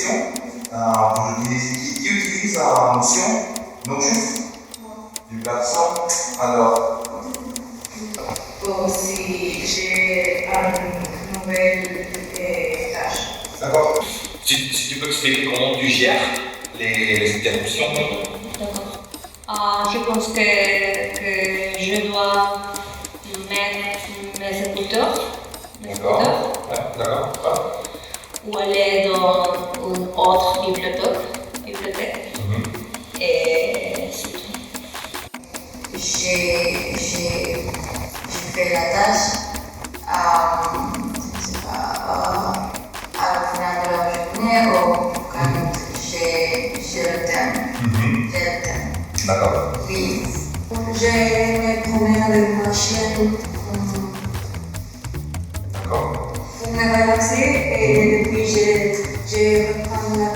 questions. Qui utilise Notion d'une plateforme. Alors, aussi, j'ai une nouvelle tâche. d'accord. Si tu peux expliquer comment tu gères les interruptions. D'accord. Je pense que je dois mettre mes écouteurs. D'accord. Ouais, d'accord. Ou aller dans une autre bibliothèque. Et c'est tout. J'ai fait la tâche à la fin de la journée ou quand j'ai le thème. D'accord. Oui. J'ai me promener avec ma chienne D'accord. pour me relaxer et puis je reprends la